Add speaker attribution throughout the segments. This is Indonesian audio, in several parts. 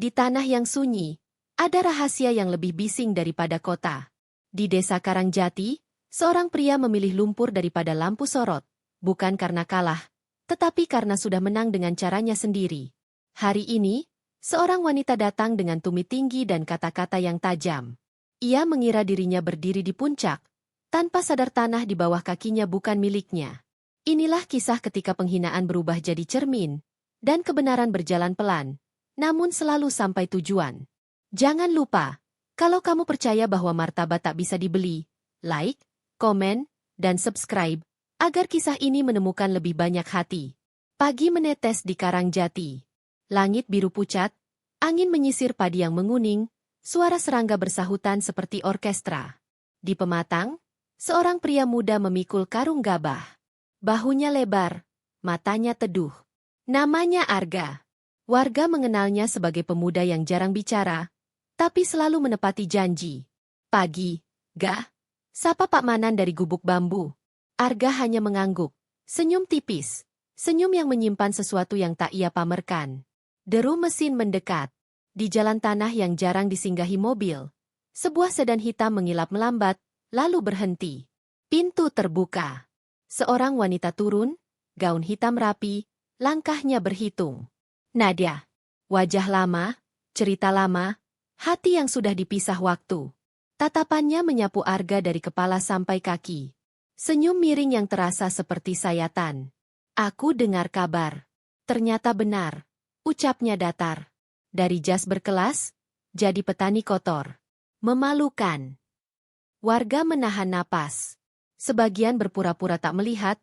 Speaker 1: Di tanah yang sunyi, ada rahasia yang lebih bising daripada kota. Di desa Karangjati, seorang pria memilih lumpur daripada lampu sorot, bukan karena kalah, tetapi karena sudah menang dengan caranya sendiri. Hari ini, seorang wanita datang dengan tumit tinggi dan kata-kata yang tajam. Ia mengira dirinya berdiri di puncak, tanpa sadar tanah di bawah kakinya bukan miliknya. Inilah kisah ketika penghinaan berubah jadi cermin, dan kebenaran berjalan pelan, namun selalu sampai tujuan. Jangan lupa, kalau kamu percaya bahwa martabat tak bisa dibeli, like, komen, dan subscribe, agar kisah ini menemukan lebih banyak hati. Pagi menetes di Karangjati. Langit biru pucat, angin menyisir padi yang menguning, suara serangga bersahutan seperti orkestra. Di pematang, seorang pria muda memikul karung gabah. Bahunya lebar, matanya teduh. Namanya Arga. Warga mengenalnya sebagai pemuda yang jarang bicara, tapi selalu menepati janji. Pagi, Gah, sapa Pak Manan dari gubuk bambu. Arga hanya mengangguk, senyum tipis, senyum yang menyimpan sesuatu yang tak ia pamerkan. Deru mesin mendekat. Di jalan tanah yang jarang disinggahi mobil, sebuah sedan hitam mengilap melambat, lalu berhenti. Pintu terbuka. Seorang wanita turun, gaun hitam rapi, langkahnya berhitung. Nadia. Wajah lama, cerita lama, hati yang sudah dipisah waktu. Tatapannya menyapu Arga dari kepala sampai kaki. Senyum miring yang terasa seperti sayatan. Aku dengar kabar. Ternyata benar. Ucapnya datar. Dari jas berkelas, jadi petani kotor. Memalukan. Warga menahan napas. Sebagian berpura-pura tak melihat,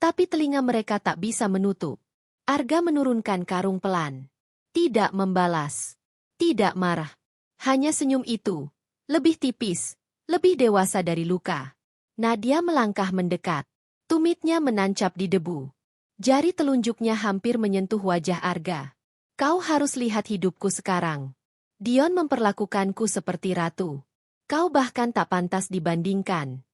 Speaker 1: tapi telinga mereka tak bisa menutup. Arga menurunkan karung pelan. Tidak membalas. Tidak marah. Hanya senyum itu. Lebih tipis. Lebih dewasa dari luka. Nadia melangkah mendekat. Tumitnya menancap di debu. Jari telunjuknya hampir menyentuh wajah Arga. Kau harus lihat hidupku sekarang. Dion memperlakukanku seperti ratu. Kau bahkan tak pantas dibandingkan.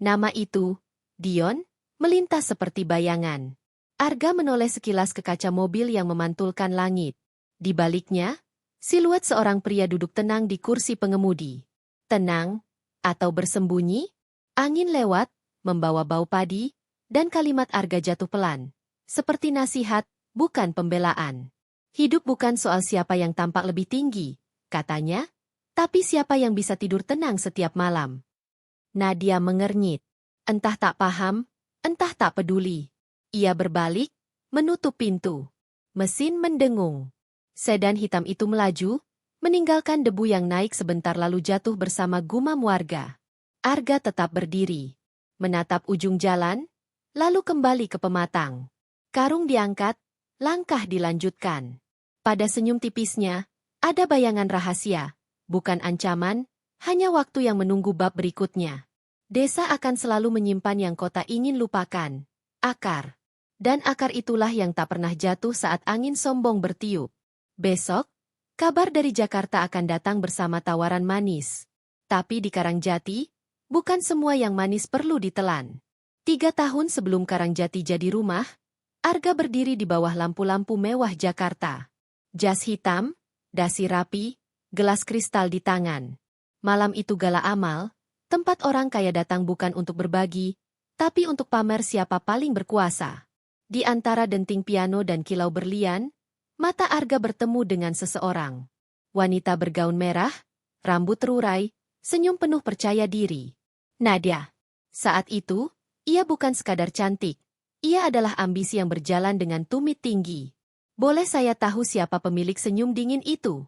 Speaker 1: Nama itu, Dion, melintas seperti bayangan. Arga menoleh sekilas ke kaca mobil yang memantulkan langit. Di baliknya, siluet seorang pria duduk tenang di kursi pengemudi. Tenang, atau bersembunyi, angin lewat, membawa bau padi, dan kalimat Arga jatuh pelan. Seperti nasihat, bukan pembelaan. Hidup bukan soal siapa yang tampak lebih tinggi, katanya, tapi siapa yang bisa tidur tenang setiap malam. Nadia mengernyit. Entah tak paham, entah tak peduli. Ia berbalik, menutup pintu. Mesin mendengung. Sedan hitam itu melaju, meninggalkan debu yang naik sebentar lalu jatuh bersama gumam warga. Arga tetap berdiri, menatap ujung jalan, lalu kembali ke pematang. Karung diangkat, langkah dilanjutkan. Pada senyum tipisnya, ada bayangan rahasia, bukan ancaman, hanya waktu yang menunggu bab berikutnya. Desa akan selalu menyimpan yang kota ingin lupakan. Akar. Dan akar itulah yang tak pernah jatuh saat angin sombong bertiup. Besok, kabar dari Jakarta akan datang bersama tawaran manis. Tapi di Karangjati, bukan semua yang manis perlu ditelan. 3 tahun sebelum Karangjati jadi rumah, Arga berdiri di bawah lampu-lampu mewah Jakarta. Jas hitam, dasi rapi, gelas kristal di tangan. Malam itu gala amal, tempat orang kaya datang bukan untuk berbagi, tapi untuk pamer siapa paling berkuasa. Di antara denting piano dan kilau berlian, mata Arga bertemu dengan seseorang. Wanita bergaun merah, rambut terurai, senyum penuh percaya diri. Nadia. Saat itu, ia bukan sekadar cantik. Ia adalah ambisi yang berjalan dengan tumit tinggi. Boleh saya tahu siapa pemilik senyum dingin itu?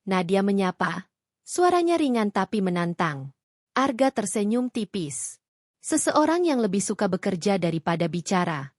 Speaker 1: Nadia menyapa. Suaranya ringan tapi menantang. Arga tersenyum tipis. Seseorang yang lebih suka bekerja daripada bicara.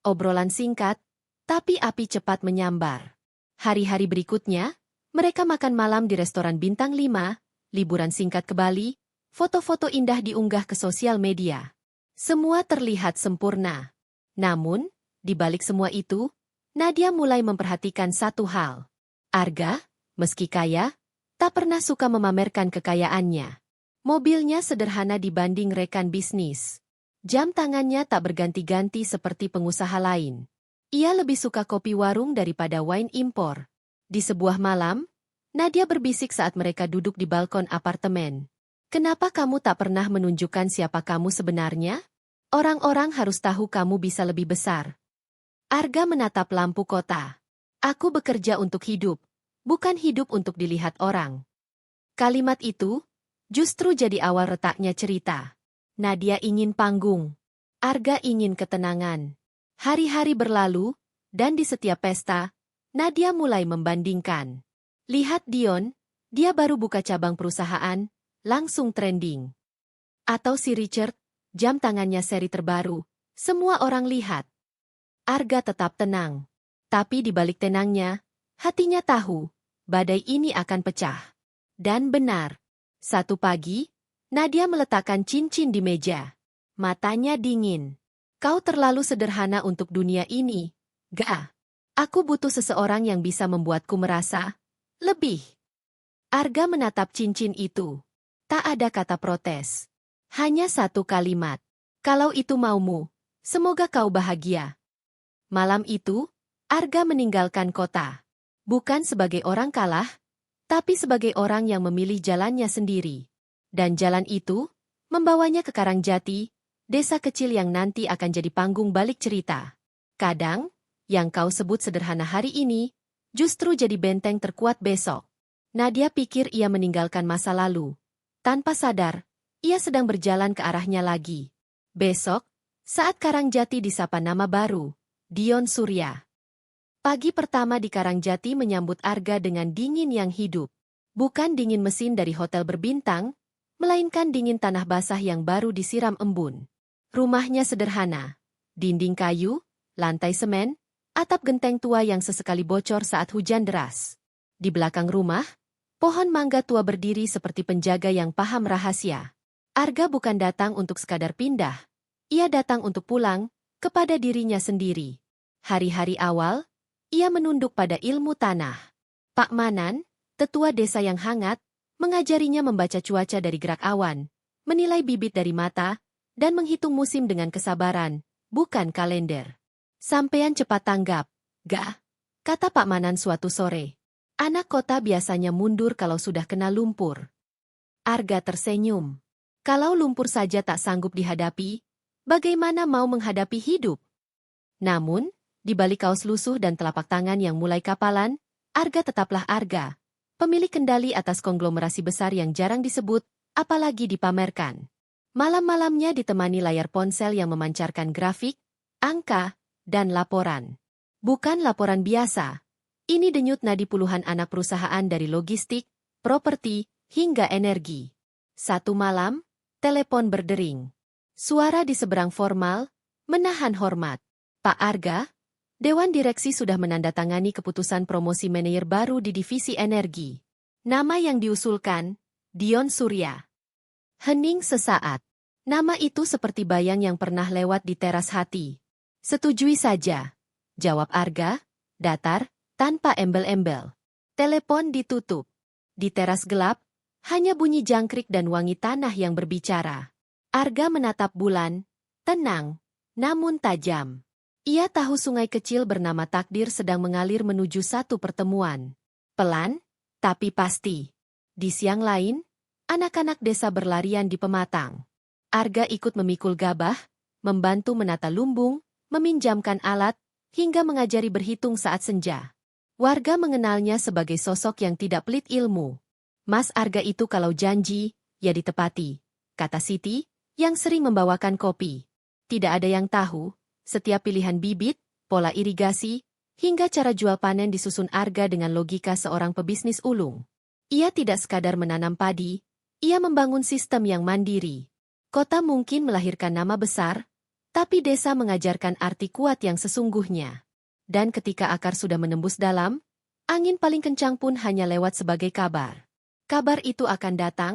Speaker 1: Obrolan singkat, tapi api cepat menyambar. Hari-hari berikutnya, mereka makan malam di restoran bintang 5, liburan singkat ke Bali, foto-foto indah diunggah ke sosial media. Semua terlihat sempurna. Namun, di balik semua itu, Nadia mulai memperhatikan satu hal. Arga, meski kaya, tak pernah suka memamerkan kekayaannya. Mobilnya sederhana dibanding rekan bisnis. Jam tangannya tak berganti-ganti seperti pengusaha lain. Ia lebih suka kopi warung daripada wine impor. Di sebuah malam, Nadia berbisik saat mereka duduk di balkon apartemen. Kenapa kamu tak pernah menunjukkan siapa kamu sebenarnya? Orang-orang harus tahu kamu bisa lebih besar. Arga menatap lampu kota. Aku bekerja untuk hidup, bukan hidup untuk dilihat orang. Kalimat itu justru jadi awal retaknya cerita. Nadia ingin panggung. Arga ingin ketenangan. Hari-hari berlalu, dan di setiap pesta, Nadia mulai membandingkan. Lihat Dion, dia baru buka cabang perusahaan, langsung trending. Atau si Richard, jam tangannya seri terbaru, semua orang lihat. Arga tetap tenang. Tapi di balik tenangnya, hatinya tahu, badai ini akan pecah. Dan benar. Satu pagi, Nadia meletakkan cincin di meja. Matanya dingin. Kau terlalu sederhana untuk dunia ini. Gak. Aku butuh seseorang yang bisa membuatku merasa lebih. Arga menatap cincin itu. Tak ada kata protes. Hanya satu kalimat. Kalau itu maumu, semoga kau bahagia. Malam itu, Arga meninggalkan kota. Bukan sebagai orang kalah, tapi sebagai orang yang memilih jalannya sendiri. Dan jalan itu, membawanya ke Karangjati, desa kecil yang nanti akan jadi panggung balik cerita. Kadang, yang kau sebut sederhana hari ini, justru jadi benteng terkuat besok. Nadia pikir ia meninggalkan masa lalu. Tanpa sadar, ia sedang berjalan ke arahnya lagi. Besok, saat Karangjati disapa nama baru, Dion Surya. Pagi pertama di Karangjati menyambut Arga dengan dingin yang hidup. Bukan dingin mesin dari hotel berbintang, melainkan dingin tanah basah yang baru disiram embun. Rumahnya sederhana. Dinding kayu, lantai semen, atap genteng tua yang sesekali bocor saat hujan deras. Di belakang rumah, pohon mangga tua berdiri seperti penjaga yang paham rahasia. Arga bukan datang untuk sekadar pindah. Ia datang untuk pulang, kepada dirinya sendiri. Hari-hari awal, ia menunduk pada ilmu tanah. Pak Manan, tetua desa yang hangat, mengajarinya membaca cuaca dari gerak awan, menilai bibit dari mata, dan menghitung musim dengan kesabaran, bukan kalender. Sampean cepat tanggap, Gak? Kata Pak Manan suatu sore. Anak kota biasanya mundur kalau sudah kena lumpur. Arga tersenyum. Kalau lumpur saja tak sanggup dihadapi, bagaimana mau menghadapi hidup? Namun, di balik kaos lusuh dan telapak tangan yang mulai kapalan, Arga tetaplah Arga. Pemilik kendali atas konglomerasi besar yang jarang disebut, apalagi dipamerkan. Malam-malamnya ditemani layar ponsel yang memancarkan grafik, angka, dan laporan. Bukan laporan biasa. Ini denyut nadi puluhan anak perusahaan dari logistik, properti, hingga energi. Satu malam, telepon berdering. Suara di seberang formal, menahan hormat. Pak Arga, Dewan Direksi sudah menandatangani keputusan promosi manajer baru di divisi energi. Nama yang diusulkan, Dion Surya. Hening sesaat. Nama itu seperti bayang yang pernah lewat di teras hati. Setujui saja, jawab Arga, datar, tanpa embel-embel. Telepon ditutup. Di teras gelap, hanya bunyi jangkrik dan wangi tanah yang berbicara. Arga menatap bulan, tenang, namun tajam. Ia tahu sungai kecil bernama takdir sedang mengalir menuju satu pertemuan. Pelan, tapi pasti. Di siang lain, anak-anak desa berlarian di pematang. Arga ikut memikul gabah, membantu menata lumbung, meminjamkan alat, hingga mengajari berhitung saat senja. Warga mengenalnya sebagai sosok yang tidak pelit ilmu. Mas Arga itu kalau janji, ya ditepati, kata Siti, yang sering membawakan kopi. Tidak ada yang tahu, setiap pilihan bibit, pola irigasi, hingga cara jual panen disusun Arga dengan logika seorang pebisnis ulung. Ia tidak sekadar menanam padi, ia membangun sistem yang mandiri. Kota mungkin melahirkan nama besar, tapi desa mengajarkan arti kuat yang sesungguhnya. Dan ketika akar sudah menembus dalam, angin paling kencang pun hanya lewat sebagai kabar. Kabar itu akan datang,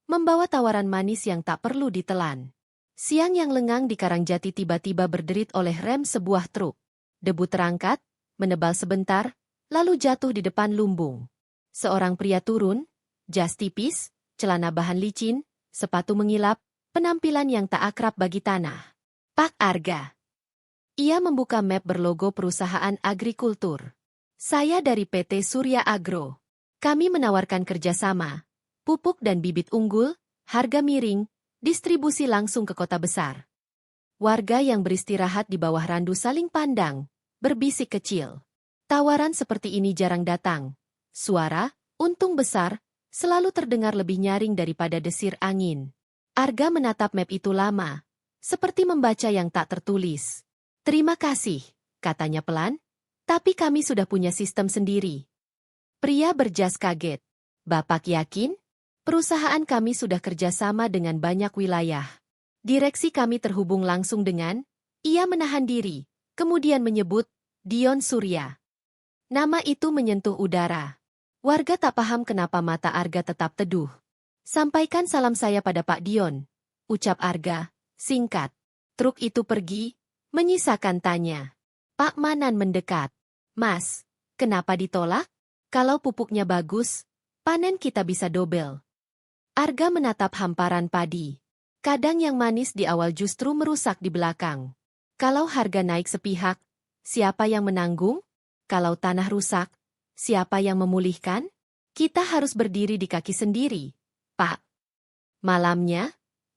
Speaker 1: membawa tawaran manis yang tak perlu ditelan. Siang yang lengang di Karangjati tiba-tiba berderit oleh rem sebuah truk. Debu terangkat, menebal sebentar, lalu jatuh di depan lumbung. Seorang pria turun, jas tipis, celana bahan licin, sepatu mengilap, penampilan yang tak akrab bagi tanah. Pak Arga. Ia membuka map berlogo perusahaan agrikultur. Saya dari PT Surya Agro. Kami menawarkan kerjasama, pupuk dan bibit unggul, harga miring, distribusi langsung ke kota besar. Warga yang beristirahat di bawah randu saling pandang, berbisik kecil. Tawaran seperti ini jarang datang. Suara, untung besar, selalu terdengar lebih nyaring daripada desir angin. Arga menatap map itu lama, seperti membaca yang tak tertulis. Terima kasih, katanya pelan, tapi kami sudah punya sistem sendiri. Pria berjas kaget. Bapak yakin? Perusahaan kami sudah kerjasama dengan banyak wilayah. Direksi kami terhubung langsung dengan, ia menahan diri, kemudian menyebut, Dion Surya. Nama itu menyentuh udara. Warga tak paham kenapa mata Arga tetap teduh. Sampaikan salam saya pada Pak Dion, ucap Arga, singkat. Truk itu pergi, menyisakan tanya. Pak Manan mendekat. Mas, kenapa ditolak? Kalau pupuknya bagus, panen kita bisa dobel. Arga menatap hamparan padi. Kadang yang manis di awal justru merusak di belakang. Kalau harga naik sepihak, siapa yang menanggung? Kalau tanah rusak, siapa yang memulihkan? Kita harus berdiri di kaki sendiri, Pak. Malamnya,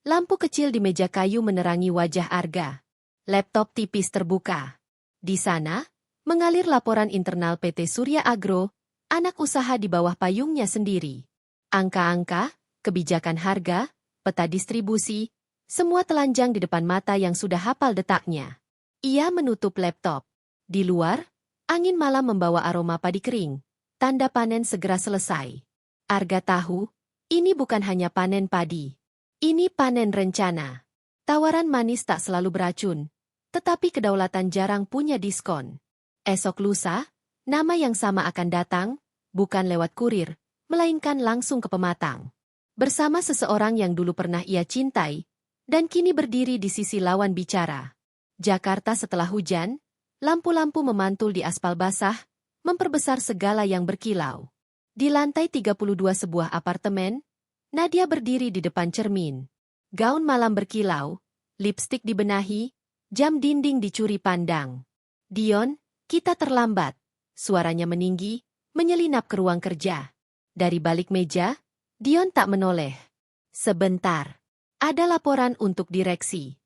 Speaker 1: lampu kecil di meja kayu menerangi wajah Arga. Laptop tipis terbuka. Di sana, mengalir laporan internal PT Surya Agro, anak usaha di bawah payungnya sendiri. Angka-angka, kebijakan harga, peta distribusi, semua telanjang di depan mata yang sudah hafal detaknya. Ia menutup laptop. Di luar, angin malam membawa aroma padi kering. Tanda panen segera selesai. Arga tahu, ini bukan hanya panen padi. Ini panen rencana. Tawaran manis tak selalu beracun, tetapi kedaulatan jarang punya diskon. Esok lusa, nama yang sama akan datang, bukan lewat kurir, melainkan langsung ke pematang. Bersama seseorang yang dulu pernah ia cintai, dan kini berdiri di sisi lawan bicara. Jakarta setelah hujan, lampu-lampu memantul di aspal basah, memperbesar segala yang berkilau. Di lantai 32 sebuah apartemen, Nadia berdiri di depan cermin. Gaun malam berkilau, lipstik dibenahi, jam dinding dicuri pandang. Dion, kita terlambat. Suaranya meninggi, menyelinap ke ruang kerja. Dari balik meja, Dion tak menoleh. Sebentar. Ada laporan untuk direksi.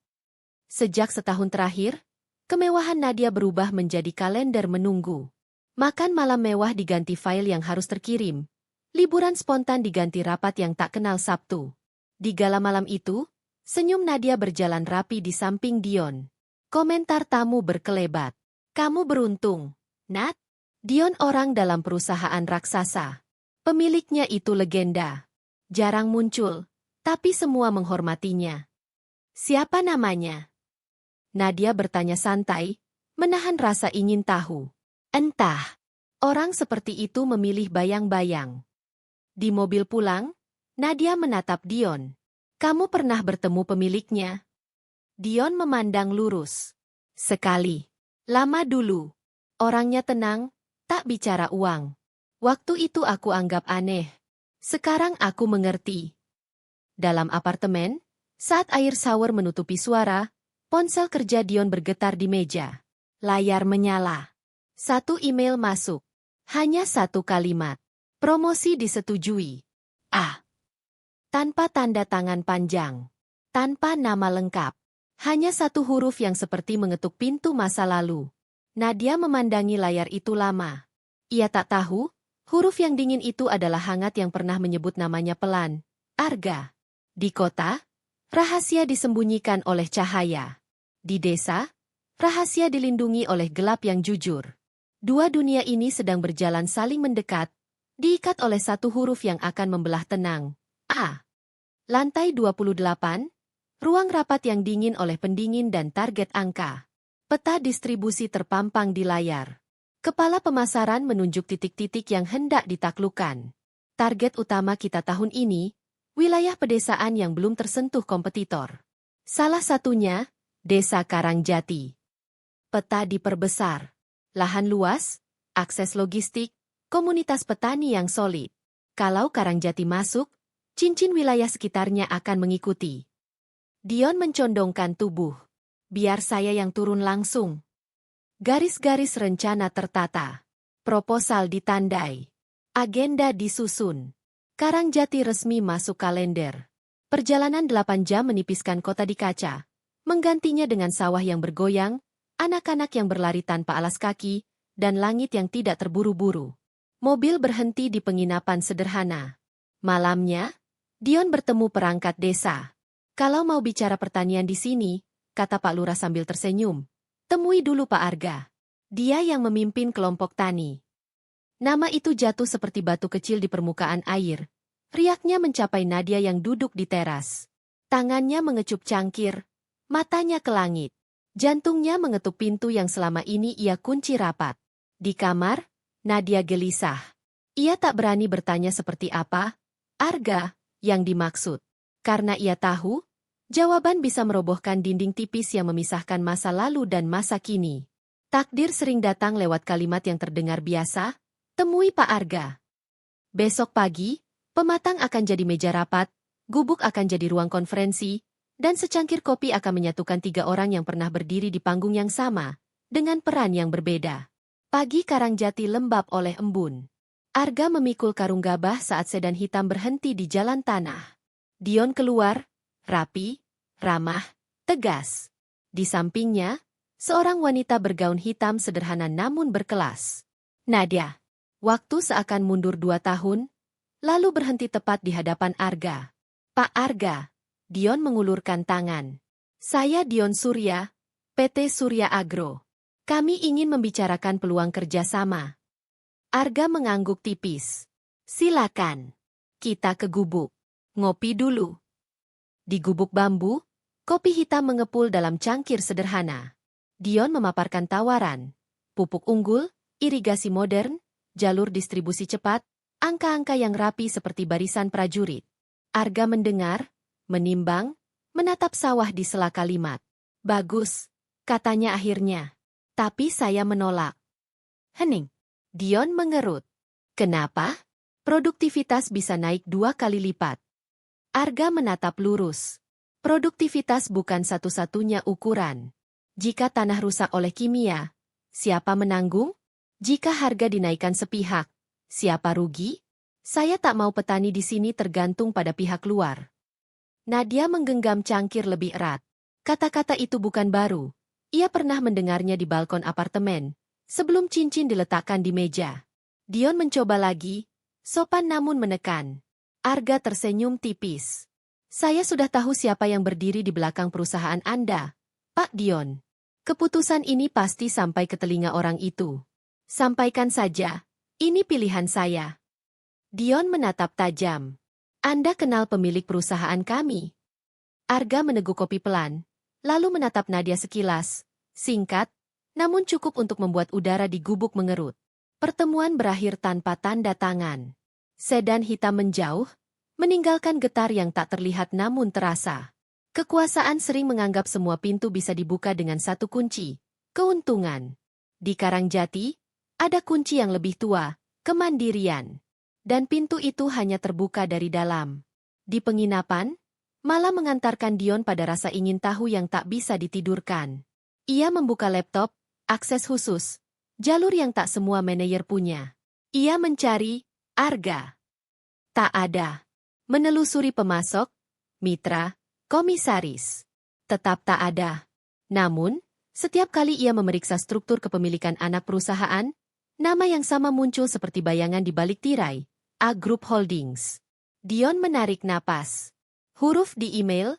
Speaker 1: Sejak setahun terakhir, kemewahan Nadia berubah menjadi kalender menunggu. Makan malam mewah diganti file yang harus terkirim. Liburan spontan diganti rapat yang tak kenal Sabtu. Di gala malam itu, senyum Nadia berjalan rapi di samping Dion. Komentar tamu berkelebat. Kamu beruntung, Nat. Dion orang dalam perusahaan raksasa. Pemiliknya itu legenda. Jarang muncul, tapi semua menghormatinya. Siapa namanya? Nadia bertanya santai, menahan rasa ingin tahu. Entah. Orang seperti itu memilih bayang-bayang. Di mobil pulang, Nadia menatap Dion. Kamu pernah bertemu pemiliknya? Dion memandang lurus. Sekali. Lama dulu. Orangnya tenang, tak bicara uang. Waktu itu aku anggap aneh. Sekarang aku mengerti. Dalam apartemen, saat air shower menutupi suara, ponsel kerja Dion bergetar di meja. Layar menyala. Satu email masuk. Hanya satu kalimat. Promosi disetujui. Ah. Tanpa tanda tangan panjang. Tanpa nama lengkap. Hanya satu huruf yang seperti mengetuk pintu masa lalu. Nadia memandangi layar itu lama. Ia tak tahu, huruf yang dingin itu adalah hangat yang pernah menyebut namanya pelan. Arga. Di kota, rahasia disembunyikan oleh cahaya. Di desa, rahasia dilindungi oleh gelap yang jujur. Dua dunia ini sedang berjalan saling mendekat, diikat oleh satu huruf yang akan membelah tenang. A. Lantai 28, ruang rapat yang dingin oleh pendingin dan target angka. Peta distribusi terpampang di layar. Kepala pemasaran menunjuk titik-titik yang hendak ditaklukkan. Target utama kita tahun ini, wilayah pedesaan yang belum tersentuh kompetitor. Salah satunya, Desa Karangjati. Peta diperbesar. Lahan luas, akses logistik, komunitas petani yang solid. Kalau Karangjati masuk, cincin wilayah sekitarnya akan mengikuti. Dion mencondongkan tubuh. Biar saya yang turun langsung. Garis-garis rencana tertata. Proposal ditandai. Agenda disusun. Karangjati resmi masuk kalender. Perjalanan 8 jam menipiskan kota di kaca. Menggantinya dengan sawah yang bergoyang, anak-anak yang berlari tanpa alas kaki, dan langit yang tidak terburu-buru. Mobil berhenti di penginapan sederhana. Malamnya, Dion bertemu perangkat desa. Kalau mau bicara pertanian di sini, kata Pak Lurah sambil tersenyum, temui dulu Pak Arga. Dia yang memimpin kelompok tani. Nama itu jatuh seperti batu kecil di permukaan air. Riaknya mencapai Nadia yang duduk di teras. Tangannya mengecup cangkir, matanya ke langit. Jantungnya mengetuk pintu yang selama ini ia kunci rapat. Di kamar, Nadia gelisah. Ia tak berani bertanya seperti apa Arga yang dimaksud. Karena ia tahu, jawaban bisa merobohkan dinding tipis yang memisahkan masa lalu dan masa kini. Takdir sering datang lewat kalimat yang terdengar biasa, temui Pak Arga. Besok pagi, pematang akan jadi meja rapat, gubuk akan jadi ruang konferensi, dan secangkir kopi akan menyatukan 3 orang yang pernah berdiri di panggung yang sama, dengan peran yang berbeda. Pagi Karangjati lembab oleh embun. Arga memikul karung gabah saat sedan hitam berhenti di jalan tanah. Dion keluar, rapi, ramah, tegas. Di sampingnya, seorang wanita bergaun hitam sederhana namun berkelas. Nadia. Waktu seakan mundur 2 tahun, lalu berhenti tepat di hadapan Arga. Pak Arga, Dion mengulurkan tangan. Saya Dion Surya, PT Surya Agro. Kami ingin membicarakan peluang kerjasama. Arga mengangguk tipis. Silakan. Kita ke gubuk. Ngopi dulu. Di gubuk bambu, kopi hitam mengepul dalam cangkir sederhana. Dion memaparkan tawaran. Pupuk unggul, irigasi modern, jalur distribusi cepat, angka-angka yang rapi seperti barisan prajurit. Arga mendengar, menimbang, menatap sawah di sela kalimat. Bagus, katanya akhirnya. Tapi saya menolak. Hening. Dion mengerut. Kenapa? Produktivitas bisa naik 2 kali lipat. Arga menatap lurus. Produktivitas bukan satu-satunya ukuran. Jika tanah rusak oleh kimia, siapa menanggung? Jika harga dinaikkan sepihak, siapa rugi? Saya tak mau petani di sini tergantung pada pihak luar. Nadia menggenggam cangkir lebih erat. Kata-kata itu bukan baru. Ia pernah mendengarnya di balkon apartemen, sebelum cincin diletakkan di meja. Dion mencoba lagi, sopan namun menekan. Arga tersenyum tipis. Saya sudah tahu siapa yang berdiri di belakang perusahaan Anda, Pak Dion. Keputusan ini pasti sampai ke telinga orang itu. Sampaikan saja, ini pilihan saya. Dion menatap tajam. Anda kenal pemilik perusahaan kami? Arga meneguk kopi pelan, lalu menatap Nadia sekilas, singkat, namun cukup untuk membuat udara di gubuk mengerut. Pertemuan berakhir tanpa tanda tangan. Sedan hitam menjauh, meninggalkan getar yang tak terlihat namun terasa. Kekuasaan sering menganggap semua pintu bisa dibuka dengan satu kunci, keuntungan. Di Karangjati, ada kunci yang lebih tua, kemandirian. Dan pintu itu hanya terbuka dari dalam. Di penginapan, malam mengantarkan Dion pada rasa ingin tahu yang tak bisa ditidurkan. Ia membuka laptop, akses khusus, jalur yang tak semua manajer punya. Ia mencari Arga. Tak ada. Menelusuri pemasok, mitra, komisaris. Tetap tak ada. Namun, setiap kali ia memeriksa struktur kepemilikan anak perusahaan, nama yang sama muncul seperti bayangan di balik tirai, A Group Holdings. Dion menarik napas. Huruf di email,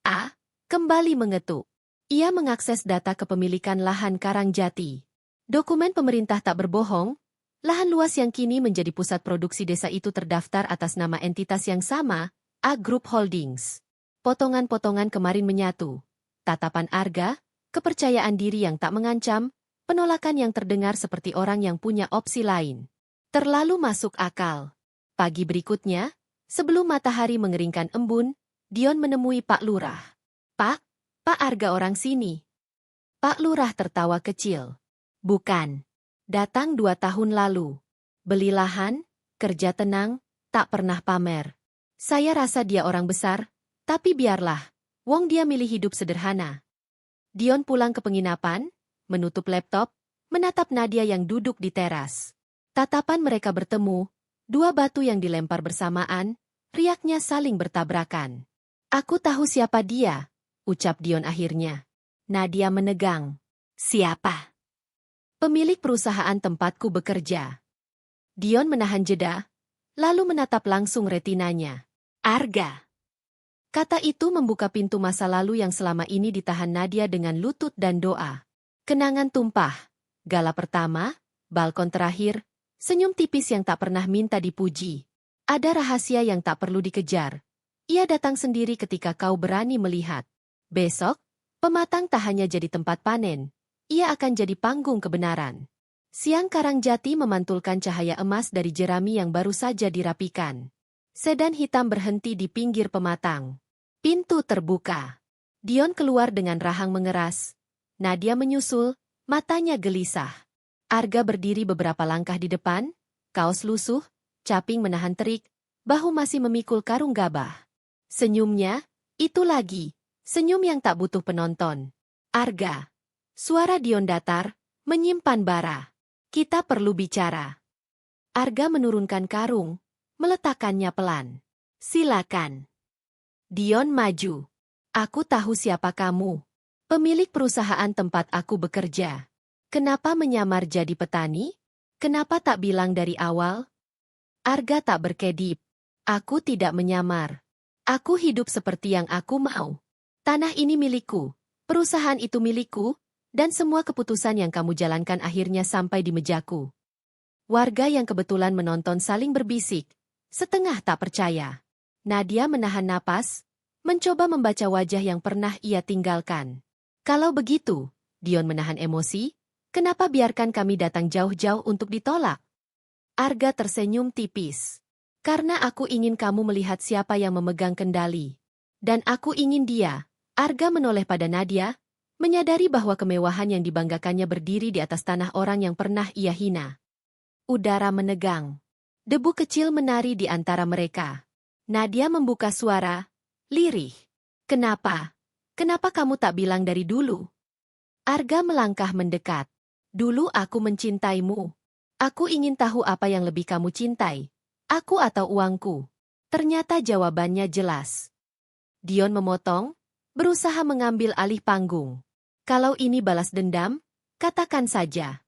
Speaker 1: A, kembali mengetuk. Ia mengakses data kepemilikan lahan Karangjati. Dokumen pemerintah tak berbohong, lahan luas yang kini menjadi pusat produksi desa itu terdaftar atas nama entitas yang sama, A Group Holdings. Potongan-potongan kemarin menyatu. Tatapan Arga, kepercayaan diri yang tak mengancam, penolakan yang terdengar seperti orang yang punya opsi lain. Terlalu masuk akal. Pagi berikutnya, sebelum matahari mengeringkan embun, Dion menemui Pak Lurah. Pak Arga orang sini. Pak Lurah tertawa kecil. Bukan. Datang 2 tahun lalu. Beli lahan, kerja tenang, tak pernah pamer. Saya rasa dia orang besar, tapi biarlah. Wong dia milih hidup sederhana. Dion pulang ke penginapan, menutup laptop, menatap Nadia yang duduk di teras. Tatapan mereka bertemu, dua batu yang dilempar bersamaan, riaknya saling bertabrakan. Aku tahu siapa dia, ucap Dion akhirnya. Nadia menegang. Siapa? Pemilik perusahaan tempatku bekerja. Dion menahan jeda, lalu menatap langsung retinanya. Arga. Kata itu membuka pintu masa lalu yang selama ini ditahan Nadia dengan lutut dan doa. Kenangan tumpah. Gala pertama, balkon terakhir, senyum tipis yang tak pernah minta dipuji. Ada rahasia yang tak perlu dikejar. Ia datang sendiri ketika kau berani melihat. Besok, pematang tak hanya jadi tempat panen. Ia akan jadi panggung kebenaran. Siang Karangjati memantulkan cahaya emas dari jerami yang baru saja dirapikan. Sedan hitam berhenti di pinggir pematang. Pintu terbuka. Dion keluar dengan rahang mengeras. Nadia menyusul, matanya gelisah. Arga berdiri beberapa langkah di depan, kaos lusuh, caping menahan terik, bahu masih memikul karung gabah. Senyumnya, itu lagi, senyum yang tak butuh penonton. Arga. Suara Dion datar, menyimpan bara. Kita perlu bicara. Arga menurunkan karung, meletakkannya pelan. Silakan. Dion maju. Aku tahu siapa kamu. Pemilik perusahaan tempat aku bekerja. Kenapa menyamar jadi petani? Kenapa tak bilang dari awal? Arga tak berkedip. Aku tidak menyamar. Aku hidup seperti yang aku mau. Tanah ini milikku, perusahaan itu milikku, dan semua keputusan yang kamu jalankan akhirnya sampai di mejaku. Warga yang kebetulan menonton saling berbisik, setengah tak percaya. Nadia menahan napas, mencoba membaca wajah yang pernah ia tinggalkan. Kalau begitu, Dion menahan emosi, kenapa biarkan kami datang jauh-jauh untuk ditolak? Arga tersenyum tipis. Karena aku ingin kamu melihat siapa yang memegang kendali. Dan aku ingin dia. Arga menoleh pada Nadia, menyadari bahwa kemewahan yang dibanggakannya berdiri di atas tanah orang yang pernah ia hina. Udara menegang. Debu kecil menari di antara mereka. Nadia membuka suara, lirih. Kenapa? Kenapa kamu tak bilang dari dulu? Arga melangkah mendekat. Dulu aku mencintaimu. Aku ingin tahu apa yang lebih kamu cintai. Aku atau uangku? Ternyata jawabannya jelas. Dion memotong, berusaha mengambil alih panggung. Kalau ini balas dendam, katakan saja.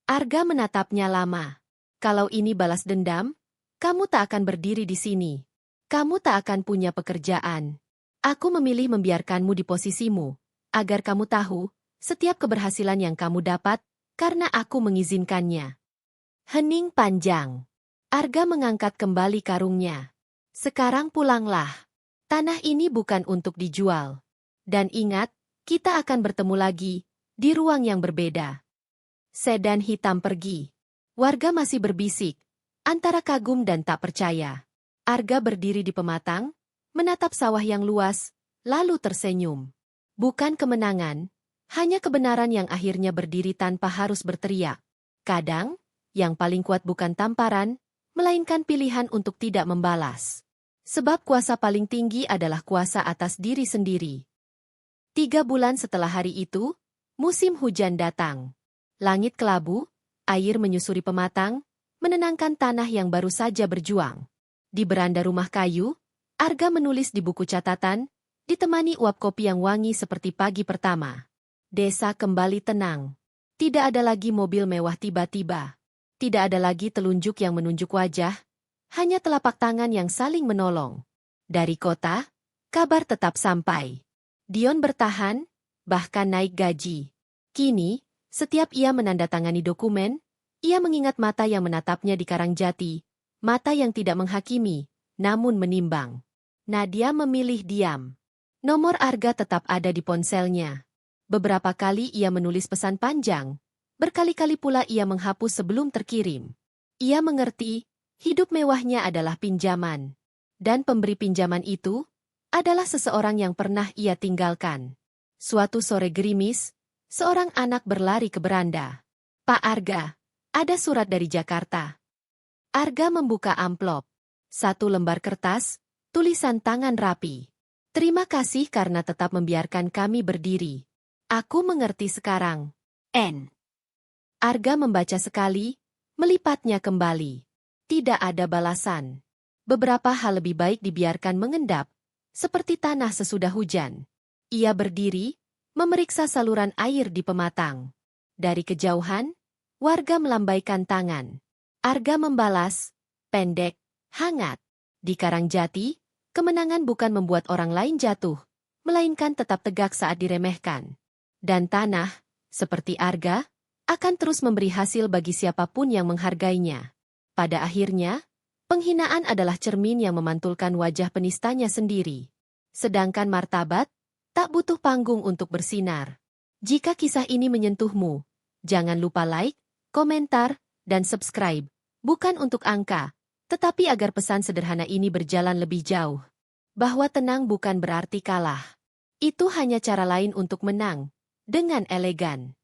Speaker 1: Arga menatapnya lama. Kalau ini balas dendam, kamu tak akan berdiri di sini. Kamu tak akan punya pekerjaan. Aku memilih membiarkanmu di posisimu, agar kamu tahu, setiap keberhasilan yang kamu dapat, karena aku mengizinkannya. Hening panjang. Arga mengangkat kembali karungnya. Sekarang pulanglah. Tanah ini bukan untuk dijual. Dan ingat, kita akan bertemu lagi, di ruang yang berbeda. Sedan hitam pergi. Warga masih berbisik, antara kagum dan tak percaya. Arga berdiri di pematang, menatap sawah yang luas, lalu tersenyum. Bukan kemenangan, hanya kebenaran yang akhirnya berdiri tanpa harus berteriak. Kadang, yang paling kuat bukan tamparan, melainkan pilihan untuk tidak membalas. Sebab kuasa paling tinggi adalah kuasa atas diri sendiri. 3 bulan setelah hari itu, musim hujan datang. Langit kelabu, air menyusuri pematang, menenangkan tanah yang baru saja berjuang. Di beranda rumah kayu, Arga menulis di buku catatan, ditemani uap kopi yang wangi seperti pagi pertama. Desa kembali tenang. Tidak ada lagi mobil mewah tiba-tiba. Tidak ada lagi telunjuk yang menunjuk wajah, hanya telapak tangan yang saling menolong. Dari kota, kabar tetap sampai. Dion bertahan, bahkan naik gaji. Kini, setiap ia menandatangani dokumen, ia mengingat mata yang menatapnya di Karangjati, mata yang tidak menghakimi, namun menimbang. Nadia memilih diam. Nomor Arga tetap ada di ponselnya. Beberapa kali ia menulis pesan panjang. Berkali-kali pula ia menghapus sebelum terkirim. Ia mengerti, hidup mewahnya adalah pinjaman. Dan pemberi pinjaman itu adalah seseorang yang pernah ia tinggalkan. Suatu sore gerimis, seorang anak berlari ke beranda. Pak Arga, ada surat dari Jakarta. Arga membuka amplop. 1 lembar kertas, tulisan tangan rapi. Terima kasih karena tetap membiarkan kami berdiri. Aku mengerti sekarang. N. Arga membaca sekali, melipatnya kembali. Tidak ada balasan. Beberapa hal lebih baik dibiarkan mengendap, seperti tanah sesudah hujan. Ia berdiri, memeriksa saluran air di pematang. Dari kejauhan, warga melambaikan tangan. Arga membalas, pendek, hangat. Di Karangjati, kemenangan bukan membuat orang lain jatuh, melainkan tetap tegak saat diremehkan. Dan tanah, seperti Arga, akan terus memberi hasil bagi siapapun yang menghargainya. Pada akhirnya, penghinaan adalah cermin yang memantulkan wajah penistanya sendiri. Sedangkan martabat, tak butuh panggung untuk bersinar. Jika kisah ini menyentuhmu, jangan lupa like, komentar, dan subscribe. Bukan untuk angka, tetapi agar pesan sederhana ini berjalan lebih jauh. Bahwa tenang bukan berarti kalah. Itu hanya cara lain untuk menang, dengan elegan.